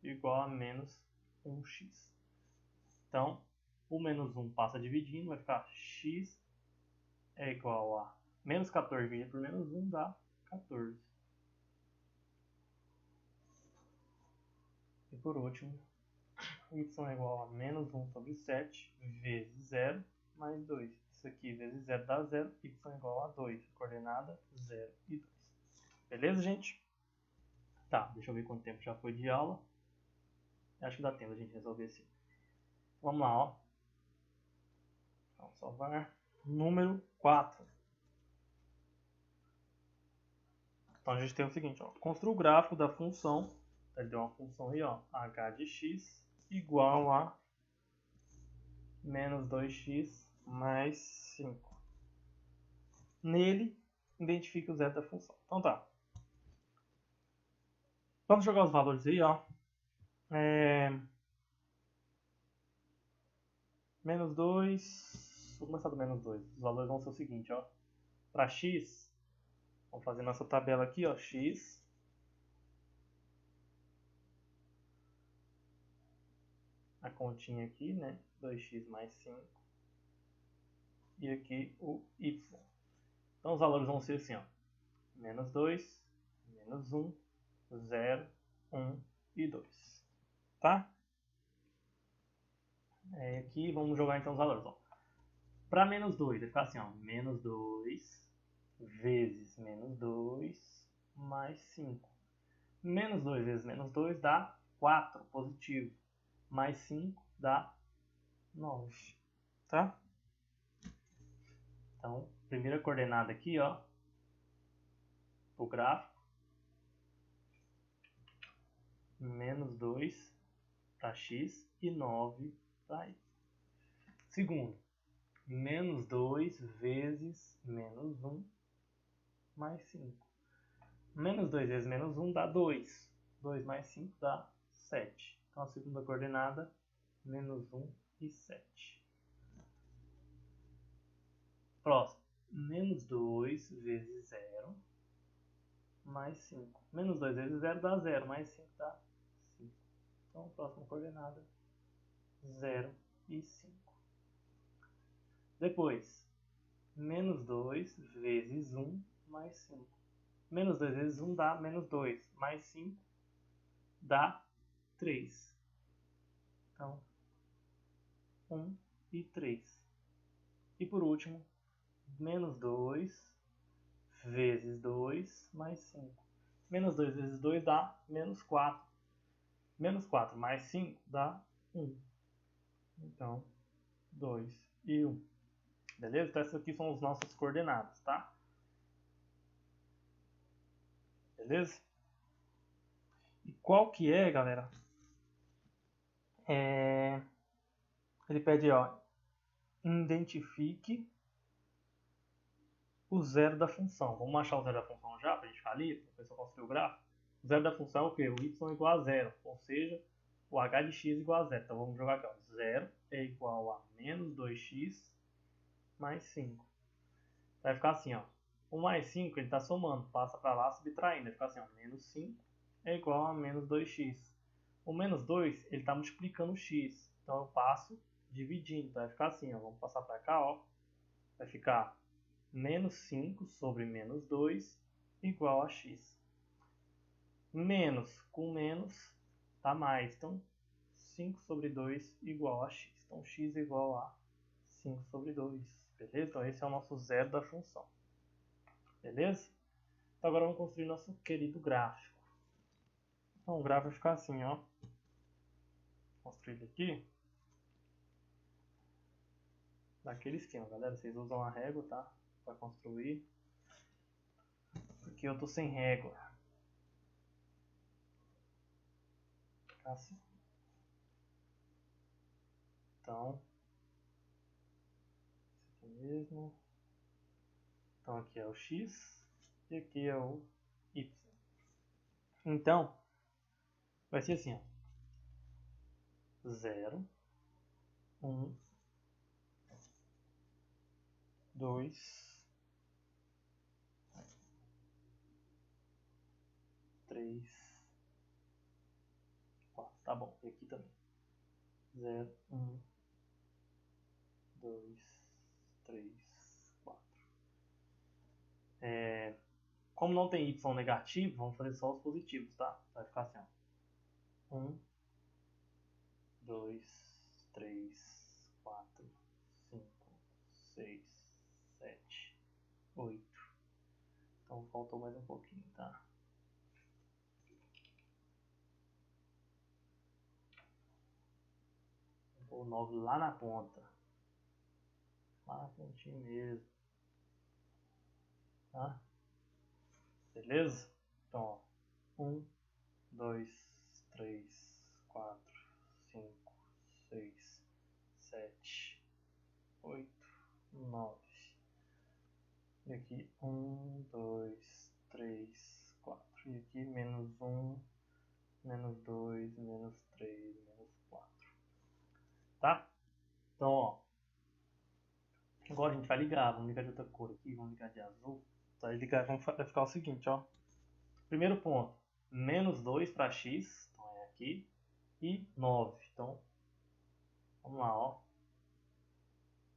igual a menos 1x. Então, o menos 1 passa dividindo, vai ficar x é igual a menos 14 dividido por menos 1 dá 14. E por último, y é igual a menos 1 sobre 7 vezes 0 mais 2. Isso aqui vezes 0 dá 0, y é igual a 2. Coordenada 0 e 2. Beleza, gente? Tá, deixa eu ver quanto tempo já foi de aula. Acho que dá tempo a gente resolver esse. Vamos lá, ó. Vamos salvar. Número 4. Então a gente tem o seguinte, ó. Construa o gráfico da função. Ele deu uma função aí, ó. H de x igual a menos 2x mais 5. Nele, identifique o zero da função. Então tá. Vamos jogar os valores aí, ó. Menos 2. Vou começar do menos 2. Os valores vão ser o seguinte, ó. Para x, vamos fazer nossa tabela aqui, ó. X. A continha aqui, né? 2x mais 5. E aqui o y. Então os valores vão ser assim, ó. Menos 2, menos 1, 0, 1 e 2. Tá? Aqui vamos jogar então os valores, ó. Para menos 2, vai ficar assim, ó. Menos 2 vezes menos 2 mais 5. Menos 2 vezes menos 2 dá 4, positivo. Mais 5 dá 9. Tá? Então, primeira coordenada aqui, ó. O gráfico. Menos 2 para x e 9 para y. Segundo, menos 2 vezes menos 1 mais 5. Menos 2 vezes menos 1 dá 2. 2 mais 5 dá 7. Então a segunda coordenada, menos 1 e 7. Próximo, menos 2 vezes 0 mais 5. Menos 2 vezes 0 dá 0, mais 5 dá 5. Então a próxima coordenada, 0 e 5. Depois, menos 2 vezes 1 mais 5. Menos 2 vezes 1 dá menos 2, mais 5 dá 3. Então, 1 e 3. E por último, menos 2 vezes 2 mais 5. Menos 2 vezes 2 dá menos 4. Menos 4 mais 5 dá 1. Então, 2 e 1. Beleza? Então essas aqui são as nossas coordenadas, tá? Beleza? E qual que é, galera? Ele pede, ó, identifique o zero da função. Vamos achar o zero da função já, para a gente ficar ali, para a pessoa construir o gráfico. O zero da função é o quê? O y igual a zero, ou seja, o h de x igual a zero. Então vamos jogar aqui, ó. 0 é igual a menos 2x mais 5. Vai ficar assim, ó. O mais 5 ele está somando, passa para lá subtraindo. Vai ficar assim, ó. Menos 5 é igual a menos 2x. O menos 2 ele está multiplicando o x. Então eu passo dividindo. Então vai ficar assim, ó. Vamos passar para cá, ó. Vai ficar menos 5 sobre menos 2 igual a x. Menos com menos dá mais. Então 5 sobre 2 igual a x. Então x igual a 5 sobre 2. Beleza? Então esse é o nosso zero da função. Beleza? Então agora vamos construir nosso querido gráfico. Então o gráfico vai ficar assim, ó. Construir ele aqui. Daquele esquema, galera. Vocês usam a régua, tá? Para construir. Porque eu tô sem régua. Ficar assim. Então. Esse aqui mesmo. Então aqui é o x. E aqui é o y. Então. Vai ser assim, ó. 0, 1, 2, 3, 4. Tá bom. E aqui também. 0, 1, 2, 3, 4. Como não tem y negativo, vamos fazer só os positivos, tá? Vai ficar assim, ó. 1, 2, 3, 4, 5, 6, 7, 8. Então faltou mais um pouquinho, tá? Vou pôr o 9 lá na ponta. Lá na pontinha mesmo. Tá? Beleza? Então, ó. 1, 2, 3, 4, 5, 6, 7, 8, 9. E aqui 1, 2, 3, 4. E aqui menos 1, menos 2, menos 3, menos 4. Tá? Então, ó. Agora a gente vai ligar. Vamos ligar de outra cor aqui. Vamos ligar de azul. Vai ficar o seguinte, ó. Primeiro ponto. Menos 2 para x. Então é aqui. E 9. Então, vamos lá, ó.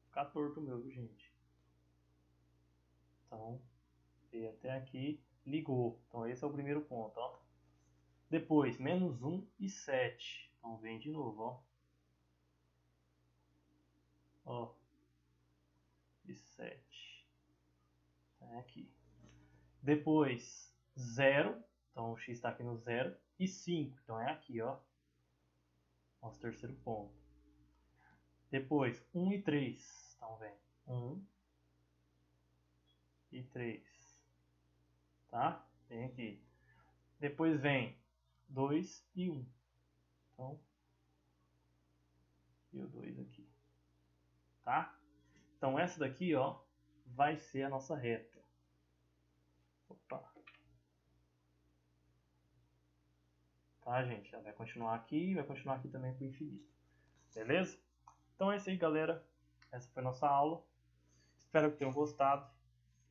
Ficar torto o meu, gente. Então, veio até aqui. Ligou. Então esse é o primeiro ponto, ó. Depois, menos 1 e 7. Então vem de novo, ó. Ó. E 7. É aqui. Depois, 0. Então o x está aqui no 0. E 5. Então é aqui, ó. Nosso terceiro ponto. Depois, 1 e 3. Então vem 1 e 3. Tá? Vem aqui. Depois vem 2 e 1. Então, e o 2 aqui. Tá? Então essa daqui, ó, vai ser a nossa reta. Opa. Tá, gente? Ela vai continuar aqui e vai continuar aqui também com o infinito. Beleza? Então é isso aí, galera. Essa foi a nossa aula. Espero que tenham gostado.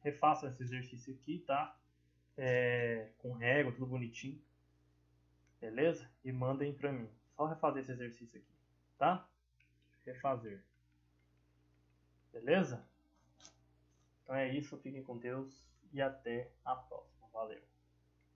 Refaçam esse exercício aqui, tá? Com régua, tudo bonitinho. Beleza? E mandem pra mim. Só refazer esse exercício aqui, tá? Refazer. Beleza? Então é isso. Fiquem com Deus e até a próxima. Valeu!